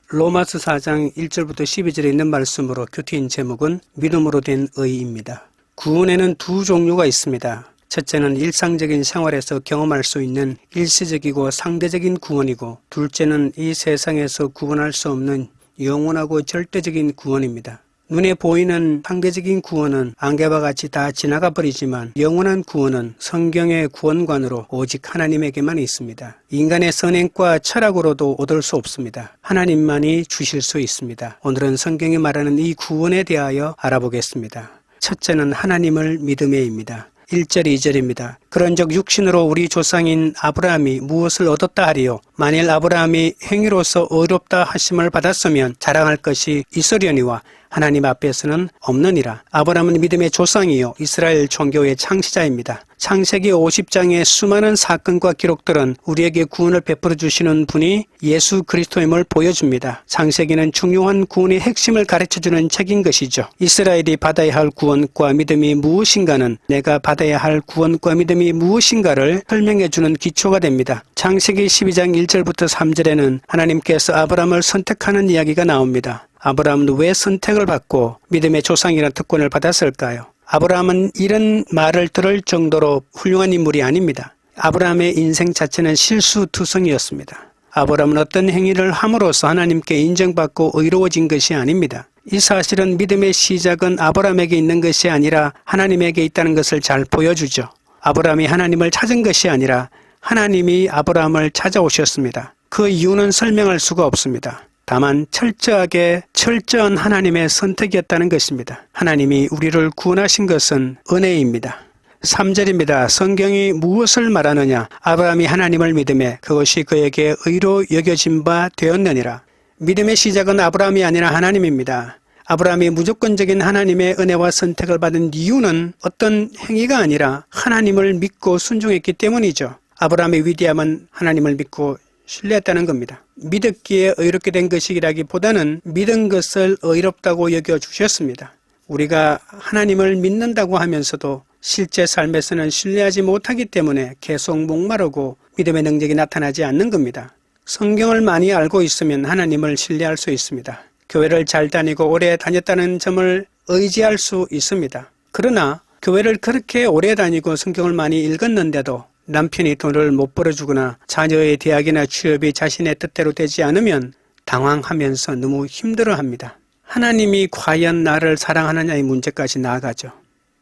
로마서 4장 1절부터 12절에 있는 말씀으로 큐티인 제목은 믿음으로 된 의입니다. 구원에는 두 종류가 있습니다. 첫째는 일상적인 생활에서 경험할 수 있는 일시적이고 상대적인 구원이고, 둘째는 이 세상에서 구원할 수 없는 영원하고 절대적인 구원입니다. 눈에 보이는 상대적인 구원은 안개와 같이 다 지나가 버리지만, 영원한 구원은 성경의 구원관으로 오직 하나님에게만 있습니다. 인간의 선행과 철학으로도 얻을 수 없습니다. 하나님만이 주실 수 있습니다. 오늘은 성경이 말하는 이 구원에 대하여 알아보겠습니다. 첫째는 하나님을 믿음에입니다. 1절 2절입니다. 그런즉 육신으로 우리 조상인 아브라함이 무엇을 얻었다 하리요? 만일 아브라함이 행위로서 의롭다 하심을 받았으면 자랑할 것이 있으려니와 하나님 앞에서는 없느니라. 아브라함은 믿음의 조상이요 이스라엘 종교의 창시자입니다. 창세기 50장의 수많은 사건과 기록들은 우리에게 구원을 베풀어 주시는 분이 예수 그리스도임을 보여줍니다. 창세기는 중요한 구원의 핵심을 가르쳐주는 책인 것이죠. 이스라엘이 받아야 할 구원과 믿음이 무엇인가는 내가 받아야 할 구원과 믿음이 무엇인가를 설명해주는 기초가 됩니다. 창세기 12장 1절부터 3절에는 하나님께서 아브라함을 선택하는 이야기가 나옵니다. 아브라함은 왜 선택을 받고 믿음의 조상이라는 특권을 받았을까요? 아브라함은 이런 말을 들을 정도로 훌륭한 인물이 아닙니다. 아브라함의 인생 자체는 실수투성이었습니다. 아브라함은 어떤 행위를 함으로써 하나님께 인정받고 의로워진 것이 아닙니다. 이 사실은 믿음의 시작은 아브라함에게 있는 것이 아니라 하나님에게 있다는 것을 잘 보여주죠. 아브라함이 하나님을 찾은 것이 아니라 하나님이 아브라함을 찾아오셨습니다. 그 이유는 설명할 수가 없습니다. 다만 철저한 하나님의 선택이었다는 것입니다. 하나님이 우리를 구원하신 것은 은혜입니다. 3절입니다. 성경이 무엇을 말하느냐? 아브라함이 하나님을 믿음에 그것이 그에게 의로 여겨진 바 되었느니라. 믿음의 시작은 아브라함이 아니라 하나님입니다. 아브라함이 무조건적인 하나님의 은혜와 선택을 받은 이유는 어떤 행위가 아니라 하나님을 믿고 순종했기 때문이죠. 아브라함의 위대함은 하나님을 믿고 신뢰했다는 겁니다. 믿었기에 의롭게 된 것이라기보다는 믿은 것을 의롭다고 여겨주셨습니다. 우리가 하나님을 믿는다고 하면서도 실제 삶에서는 신뢰하지 못하기 때문에 계속 목마르고 믿음의 능력이 나타나지 않는 겁니다. 성경을 많이 알고 있으면 하나님을 신뢰할 수 있습니다. 교회를 잘 다니고 오래 다녔다는 점을 의지할 수 있습니다. 그러나 교회를 그렇게 오래 다니고 성경을 많이 읽었는데도 남편이 돈을 못 벌어주거나 자녀의 대학이나 취업이 자신의 뜻대로 되지 않으면 당황하면서 너무 힘들어합니다. 하나님이 과연 나를 사랑하느냐의 문제까지 나아가죠.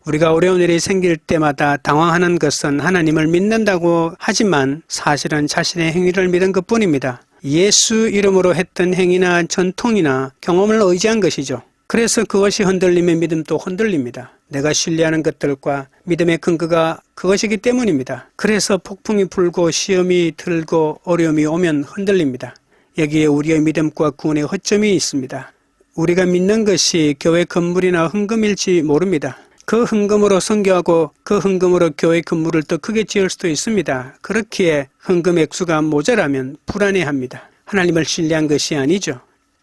우리가 어려운 일이 생길 때마다 당황하는 것은 하나님을 믿는다고 하지만 사실은 자신의 행위를 믿은 것뿐입니다. 예수 이름으로 했던 행위나 전통이나 경험을 의지한 것이죠. 그래서 그것이 흔들리면 믿음도 흔들립니다. 내가 신뢰하는 것들과 믿음의 근거가 그것이기 때문입니다. 그래서 폭풍이 불고 시험이 들고 어려움이 오면 흔들립니다. 여기에 우리의 믿음과 구원의 허점이 있습니다. 우리가 믿는 것이 교회 건물이나 헌금일지 모릅니다. 그 헌금으로 선교하고 그 헌금으로 교회 건물을 더 크게 지을 수도 있습니다. 그렇기에 헌금 액수가 모자라면 불안해합니다. 하나님을 신뢰한 것이 아니죠.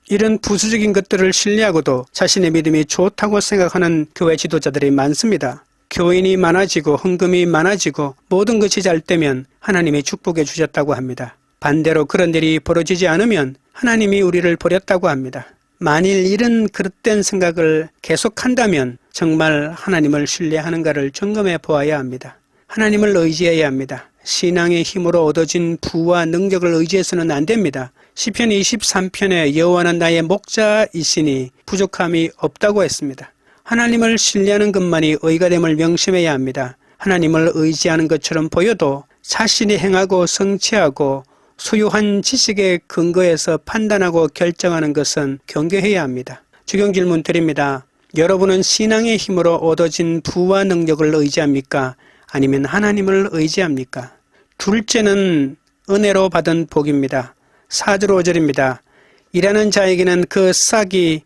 이런 부수적인 것들을 신뢰하고도 자신의 믿음이 좋다고 생각하는 교회 지도자들이 많습니다. 교인이 많아지고 헌금이 많아지고 모든 것이 잘 되면 하나님이 축복해 주셨다고 합니다. 반대로 그런 일이 벌어지지 않으면 하나님이 우리를 버렸다고 합니다. 만일 이런 그릇된 생각을 계속한다면 정말 하나님을 신뢰하는가를 점검해 보아야 합니다. 하나님을 의지해야 합니다. 신앙의 힘으로 얻어진 부와 능력을 의지해서는 안 됩니다. 시편 23편에 여호와는 나의 목자이시니 부족함이 없다고 했습니다. 하나님을 신뢰하는 것만이 의가 됨을 명심해야 합니다. 하나님을 의지하는 것처럼 보여도 자신이 행하고 성취하고 소유한 지식에 근거해서 판단하고 결정하는 것은 경계해야 합니다. 적용 질문 드립니다. 여러분은 신앙의 힘으로 얻어진 부와 능력을 의지합니까? 아니면 하나님을 의지합니까? 둘째는 은혜로 받은 복입니다. 4절 5절입니다. 일하는 자에게는 그 싹이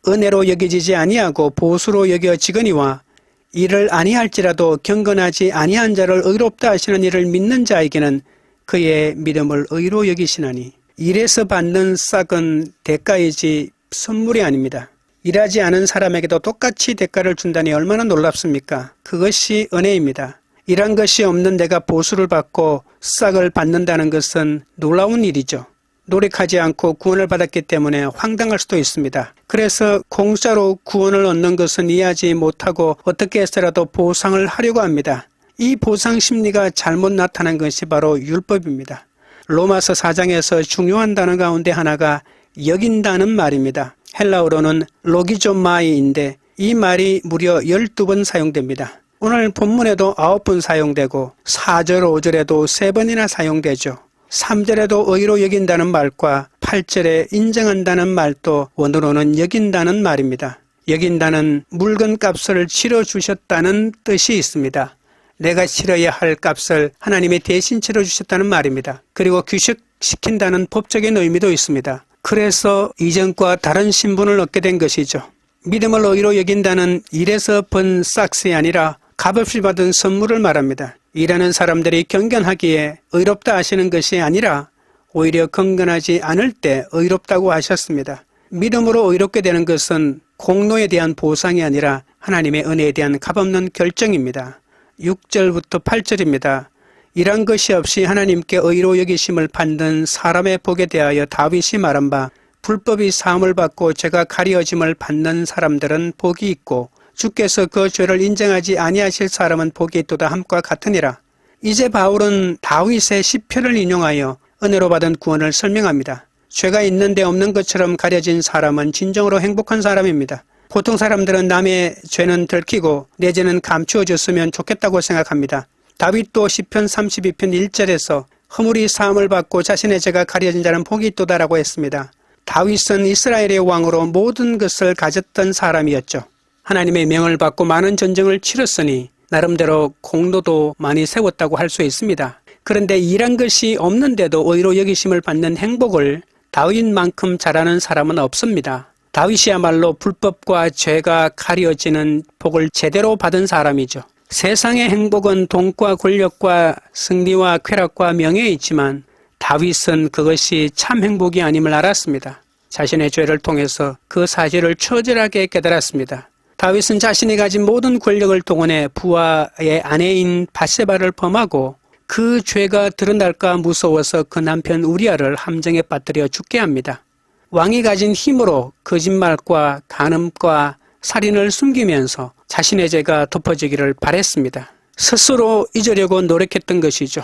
은혜로 여겨지지 아니하고 보수로 여겨지거니와 일을 아니할지라도 경건하지 아니한 자를 의롭다 하시는 이를 믿는 자에게는 그의 믿음을 의로 여기시나니. 일에서 받는 싹은 대가이지 선물이 아닙니다. 일하지 않은 사람에게도 똑같이 대가를 준다니 얼마나 놀랍습니까? 그것이 은혜입니다. 일한 것이 없는 내가 보수를 받고 싹을 받는다는 것은 놀라운 일이죠. 노력하지 않고 구원을 받았기 때문에 황당할 수도 있습니다. 그래서 공짜로 구원을 얻는 것은 이해하지 못하고 어떻게 해서라도 보상을 하려고 합니다. 이 보상 심리가 잘못 나타난 것이 바로 율법입니다. 로마서 4장에서 중요한 단어 가운데 하나가 여긴다는 말입니다. 헬라어로는 로기조마이인데 이 말이 무려 12번 사용됩니다. 오늘 본문에도 9번 사용되고 4절, 5절에도 3번이나 사용되죠. 3절에도 의로 여긴다는 말과 8절에 인정한다는 말도 원어로는 여긴다는 말입니다. 여긴다는 물건값을 치러주셨다는 뜻이 있습니다. 내가 치러야 할 값을 하나님이 대신 치러주셨다는 말입니다. 그리고 규식시킨다는 법적인 의미도 있습니다. 그래서 이전과 다른 신분을 얻게 된 것이죠. 믿음을 의로 여긴다는 일에서 번 삭스이 아니라 값없이 받은 선물을 말합니다. 일하는 사람들이 경건하기에 의롭다 하시는 것이 아니라 오히려 경건하지 않을 때 의롭다고 하셨습니다. 믿음으로 의롭게 되는 것은 공로에 대한 보상이 아니라 하나님의 은혜에 대한 값없는 결정입니다. 6절부터 8절입니다. 이런 것이 없이 하나님께 의로 여기심을 받는 사람의 복에 대하여 다윗이 말한 바 불법이 사함을 받고 죄가 가리어짐을 받는 사람들은 복이 있고 주께서 그 죄를 인정하지 아니하실 사람은 복이 있도다 함과 같으니라. 이제 바울은 다윗의 시편을 인용하여 은혜로 받은 구원을 설명합니다. 죄가 있는데 없는 것처럼 가려진 사람은 진정으로 행복한 사람입니다. 보통 사람들은 남의 죄는 들키고 내 죄는 감추어졌으면 좋겠다고 생각합니다. 다윗도 시편 32편 1절에서 허물이 사함을 받고 자신의 죄가 가려진 자는 복이 있도다라고 했습니다. 다윗은 이스라엘의 왕으로 모든 것을 가졌던 사람이었죠. 하나님의 명을 받고 많은 전쟁을 치렀으니 나름대로 공로도 많이 세웠다고 할 수 있습니다. 그런데 이런 것이 없는데도 의로 여기심을 받는 행복을 다윗만큼 잘하는 사람은 없습니다. 다윗이야말로 불법과 죄가 가려지는 복을 제대로 받은 사람이죠. 세상의 행복은 돈과 권력과 승리와 쾌락과 명예에 있지만 다윗은 그것이 참 행복이 아님을 알았습니다. 자신의 죄를 통해서 그 사실을 처절하게 깨달았습니다. 다윗은 자신이 가진 모든 권력을 동원해 부하의 아내인 밧세바를 범하고 그 죄가 드러날까 무서워서 그 남편 우리아를 함정에 빠뜨려 죽게 합니다. 왕이 가진 힘으로 거짓말과 간음과 살인을 숨기면서 자신의 죄가 덮어지기를 바랬습니다. 스스로 잊으려고 노력했던 것이죠.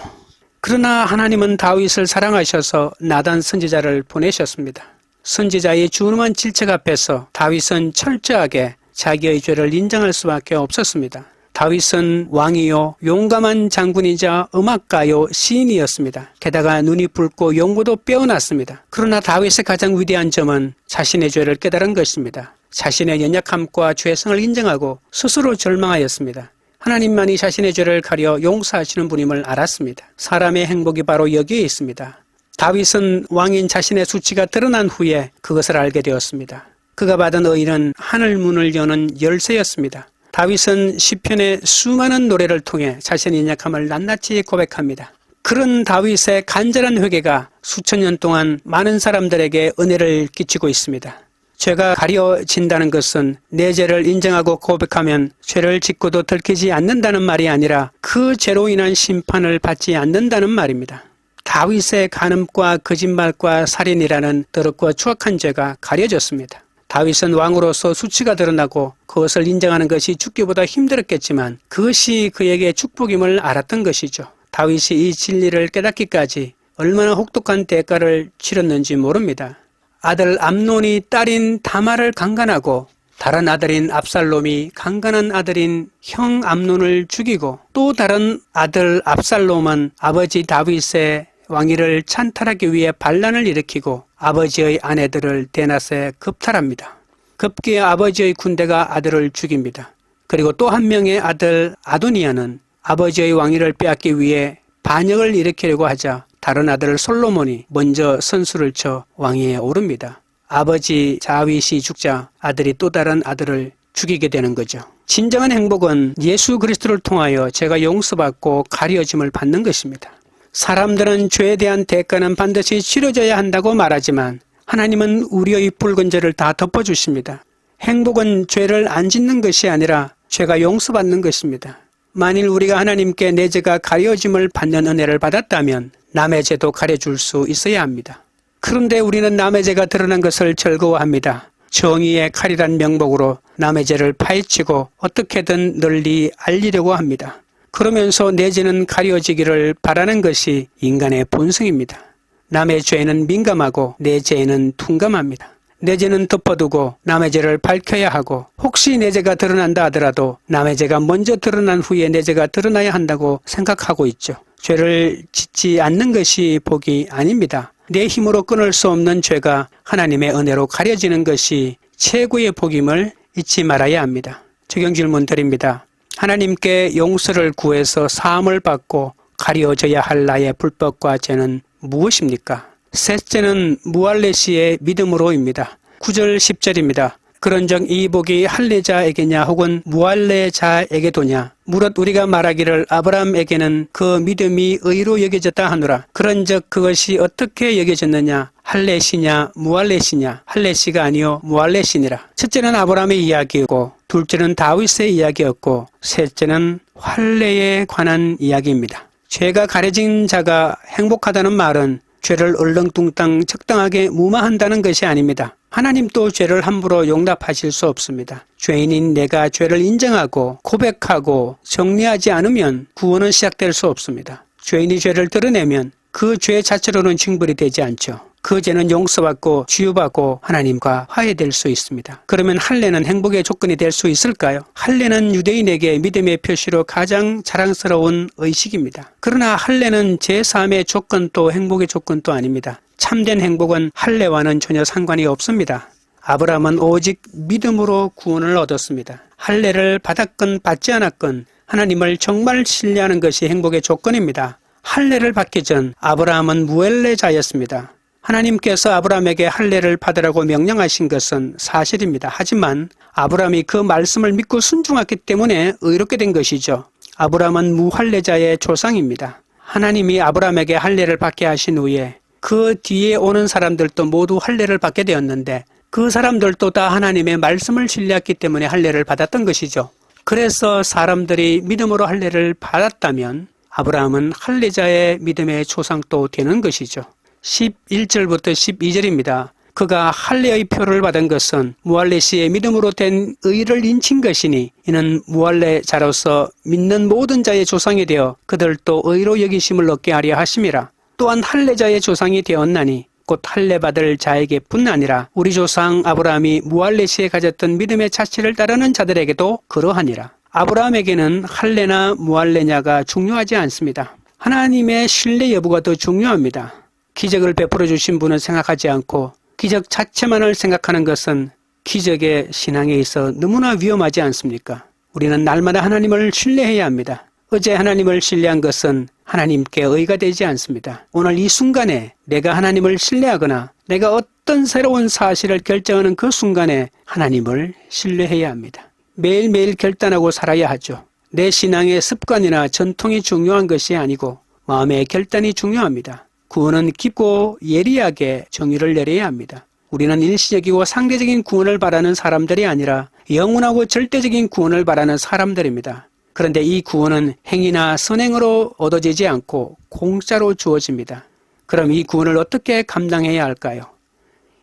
그러나 하나님은 다윗을 사랑하셔서 나단 선지자를 보내셨습니다. 선지자의 준엄한 질책 앞에서 다윗은 철저하게 자기의 죄를 인정할 수밖에 없었습니다. 다윗은 왕이요 용감한 장군이자 음악가요 시인이었습니다. 게다가 눈이 붉고 용모도 빼어났습니다. 그러나 다윗의 가장 위대한 점은 자신의 죄를 깨달은 것입니다. 자신의 연약함과 죄성을 인정하고 스스로 절망하였습니다. 하나님만이 자신의 죄를 가려 용서하시는 분임을 알았습니다. 사람의 행복이 바로 여기에 있습니다. 다윗은 왕인 자신의 수치가 드러난 후에 그것을 알게 되었습니다. 그가 받은 의는 하늘 문을 여는 열쇠였습니다. 다윗은 시편의 수많은 노래를 통해 자신의 연약함을 낱낱이 고백합니다. 그런 다윗의 간절한 회개가 수천 년 동안 많은 사람들에게 은혜를 끼치고 있습니다. 죄가 가려진다는 것은 내 죄를 인정하고 고백하면 죄를 짓고도 들키지 않는다는 말이 아니라 그 죄로 인한 심판을 받지 않는다는 말입니다. 다윗의 간음과 거짓말과 살인이라는 더럽고 추악한 죄가 가려졌습니다. 다윗은 왕으로서 수치가 드러나고 그것을 인정하는 것이 죽기보다 힘들었겠지만 그것이 그에게 축복임을 알았던 것이죠. 다윗이 이 진리를 깨닫기까지 얼마나 혹독한 대가를 치렀는지 모릅니다. 아들 암논이 딸인 다말을 강간하고 다른 아들인 압살롬이 강간한 아들인 형 암논을 죽이고 또 다른 아들 압살롬은 아버지 다윗의 왕위를 찬탈하기 위해 반란을 일으키고 아버지의 아내들을 대낮에 급탈합니다. 급기야 아버지의 군대가 아들을 죽입니다. 그리고 또 한 명의 아들 아도니아는 아버지의 왕위를 빼앗기 위해 반역을 일으키려고 하자 다른 아들 솔로몬이 먼저 선수를 쳐 왕위에 오릅니다. 아버지 다윗이 죽자 아들이 또 다른 아들을 죽이게 되는 거죠. 진정한 행복은 예수 그리스도를 통하여 죄가 용서받고 가려짐을 받는 것입니다. 사람들은 죄에 대한 대가는 반드시 치러져야 한다고 말하지만 하나님은 우리의 붉은 죄를 다 덮어주십니다. 행복은 죄를 안 짓는 것이 아니라 죄가 용서받는 것입니다. 만일 우리가 하나님께 내 죄가 가려짐을 받는 은혜를 받았다면 남의 죄도 가려줄 수 있어야 합니다. 그런데 우리는 남의 죄가 드러난 것을 즐거워합니다. 정의의 칼이란 명목으로 남의 죄를 파헤치고 어떻게든 널리 알리려고 합니다. 그러면서 내 죄는 가려지기를 바라는 것이 인간의 본성입니다. 남의 죄에는 민감하고 내 죄에는 둔감합니다. 내 죄는 덮어두고 남의 죄를 밝혀야 하고 혹시 내 죄가 드러난다 하더라도 남의 죄가 먼저 드러난 후에 내 죄가 드러나야 한다고 생각하고 있죠. 죄를 짓지 않는 것이 복이 아닙니다. 내 힘으로 끊을 수 없는 죄가 하나님의 은혜로 가려지는 것이 최고의 복임을 잊지 말아야 합니다. 적용 질문 드립니다. 하나님께 용서를 구해서 사함을 받고 가려져야 할 나의 불법과 죄는 무엇입니까? 셋째는 무할레시의 믿음으로입니다. 9절 10절입니다. 그런즉 이 복이 할례자에게냐 혹은 무할례자에게도냐 무릇 우리가 말하기를 아브라함에게는 그 믿음이 의로 여겨졌다 하노라. 그런즉 그것이 어떻게 여겨졌느냐 할례시냐 무할레시냐 할례시가 아니요 무할레시니라. 첫째는 아브라함의 이야기이고 둘째는 다윗의 이야기였고 셋째는 할례에 관한 이야기입니다. 죄가 가려진 자가 행복하다는 말은 죄를 얼렁뚱땅 적당하게 무마한다는 것이 아닙니다. 하나님도 죄를 함부로 용납하실 수 없습니다. 죄인인 내가 죄를 인정하고 고백하고 정리하지 않으면 구원은 시작될 수 없습니다. 죄인이 죄를 드러내면 그 죄 자체로는 징벌이 되지 않죠. 그 죄는 용서받고 치유받고 하나님과 화해될 수 있습니다. 그러면 할례는 행복의 조건이 될 수 있을까요? 할례는 유대인에게 믿음의 표시로 가장 자랑스러운 의식입니다. 그러나 할례는 제사함의 조건도 행복의 조건도 아닙니다. 참된 행복은 할례와는 전혀 상관이 없습니다. 아브라함은 오직 믿음으로 구원을 얻었습니다. 할례를 받았건 받지 않았건 하나님을 정말 신뢰하는 것이 행복의 조건입니다. 할례를 받기 전 아브라함은 무할례자였습니다. 하나님께서 아브라함에게 할례를 받으라고 명령하신 것은 사실입니다. 하지만 아브라함이 그 말씀을 믿고 순종했기 때문에 의롭게 된 것이죠. 아브라함은 무할례자의 조상입니다. 하나님이 아브라함에게 할례를 받게 하신 후에 그 뒤에 오는 사람들도 모두 할례를 받게 되었는데 그 사람들도 다 하나님의 말씀을 신뢰했기 때문에 할례를 받았던 것이죠. 그래서 사람들이 믿음으로 할례를 받았다면 아브라함은 할례자의 믿음의 조상도 되는 것이죠. 11절부터 12절입니다. 그가 할례의 표를 받은 것은 무할레시의 믿음으로 된 의를 인친 것이니 이는 무할레자로서 믿는 모든 자의 조상이 되어 그들도 의로 여기심을 얻게 하려 하심이라. 또한 할례자의 조상이 되었나니 곧 할례 받을 자에게뿐 아니라 우리 조상 아브라함이 무할레시에 가졌던 믿음의 자체를 따르는 자들에게도 그러하니라. 아브라함에게는 할례나 무할레냐가 중요하지 않습니다. 하나님의 신뢰 여부가 더 중요합니다. 기적을 베풀어 주신 분은 생각하지 않고 기적 자체만을 생각하는 것은 기적의 신앙에 있어 너무나 위험하지 않습니까? 우리는 날마다 하나님을 신뢰해야 합니다. 어제 하나님을 신뢰한 것은 하나님께 의가 되지 않습니다. 오늘 이 순간에 내가 하나님을 신뢰하거나 내가 어떤 새로운 사실을 결정하는 그 순간에 하나님을 신뢰해야 합니다. 매일매일 결단하고 살아야 하죠. 내 신앙의 습관이나 전통이 중요한 것이 아니고 마음의 결단이 중요합니다. 구원은 깊고 예리하게 정의를 내려야 합니다. 우리는 일시적이고 상대적인 구원을 바라는 사람들이 아니라 영원하고 절대적인 구원을 바라는 사람들입니다. 그런데 이 구원은 행위나 선행으로 얻어지지 않고 공짜로 주어집니다. 그럼 이 구원을 어떻게 감당해야 할까요?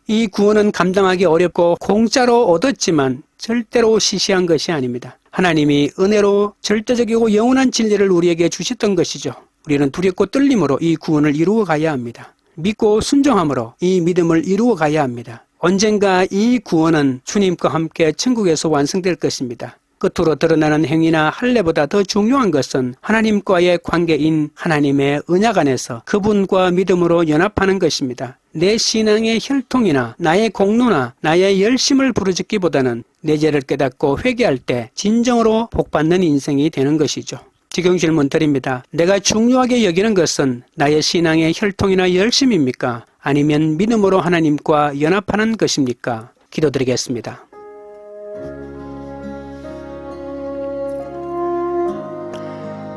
이 구원은 감당하기 어렵고 공짜로 얻었지만 절대로 시시한 것이 아닙니다. 하나님이 은혜로 절대적이고 영원한 진리를 우리에게 주셨던 것이죠. 우리는 두렵고 떨림으로 이 구원을 이루어 가야 합니다. 믿고 순종함으로 이 믿음을 이루어 가야 합니다. 언젠가 이 구원은 주님과 함께 천국에서 완성될 것입니다. 끝으로 드러나는 행위나 할례보다 더 중요한 것은 하나님과의 관계인 하나님의 언약 안에서 그분과 믿음으로 연합하는 것입니다. 내 신앙의 혈통이나 나의 공로나 나의 열심을 부르짖기보다는 내 죄를 깨닫고 회개할 때 진정으로 복받는 인생이 되는 것이죠. 적용 질문 드립니다. 내가 중요하게 여기는 것은 나의 신앙의 혈통이나 열심입니까? 아니면 믿음으로 하나님과 연합하는 것입니까? 기도드리겠습니다.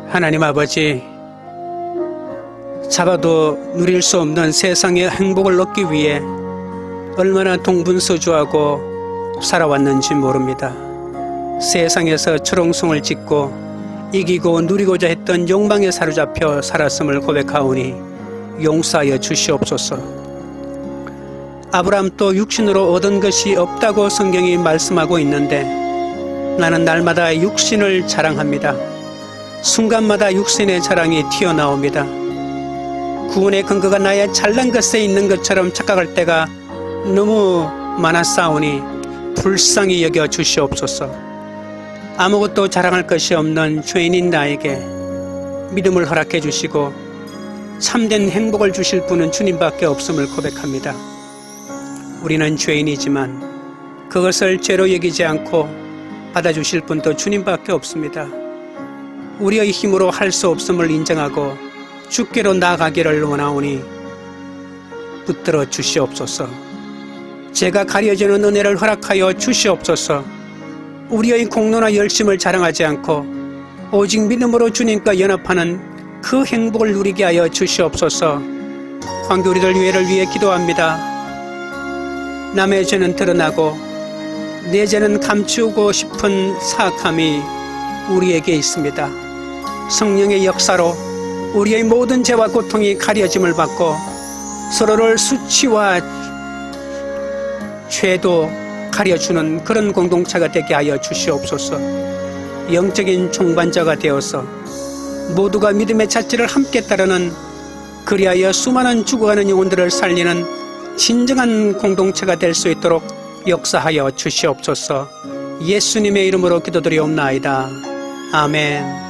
하나님 아버지, 잡아도 누릴 수 없는 세상의 행복을 얻기 위해 얼마나 동분서주하고 살아왔는지 모릅니다. 세상에서 철옹성을 짓고 이기고 누리고자 했던 욕망에 사로잡혀 살았음을 고백하오니 용서하여 주시옵소서. 아브라함도 육신으로 얻은 것이 없다고 성경이 말씀하고 있는데 나는 날마다 육신을 자랑합니다. 순간마다 육신의 자랑이 튀어나옵니다. 구원의 근거가 나의 잘난 것에 있는 것처럼 착각할 때가 너무 많았사오니 불쌍히 여겨 주시옵소서. 아무것도 자랑할 것이 없는 죄인인 나에게 믿음을 허락해 주시고 참된 행복을 주실 분은 주님밖에 없음을 고백합니다. 우리는 죄인이지만 그것을 죄로 여기지 않고 받아주실 분도 주님밖에 없습니다. 우리의 힘으로 할 수 없음을 인정하고 주께로 나아가기를 원하오니 붙들어 주시옵소서. 제가 가려지는 은혜를 허락하여 주시옵소서. 우리의 공로나 열심을 자랑하지 않고 오직 믿음으로 주님과 연합하는 그 행복을 누리게 하여 주시옵소서. 황교 우리들 위해를 위해 기도합니다. 남의 죄는 드러나고 내 죄는 감추고 싶은 사악함이 우리에게 있습니다. 성령의 역사로 우리의 모든 죄와 고통이 가려짐을 받고 서로를 수치와 죄도 가려주는 그런 공동체가 되게 하여 주시옵소서. 영적인 종반자가 되어서 모두가 믿음의 자취를 함께 따르는, 그리하여 수많은 죽어가는 영혼들을 살리는 진정한 공동체가 될 수 있도록 역사하여 주시옵소서. 예수님의 이름으로 기도드리옵나이다. 아멘.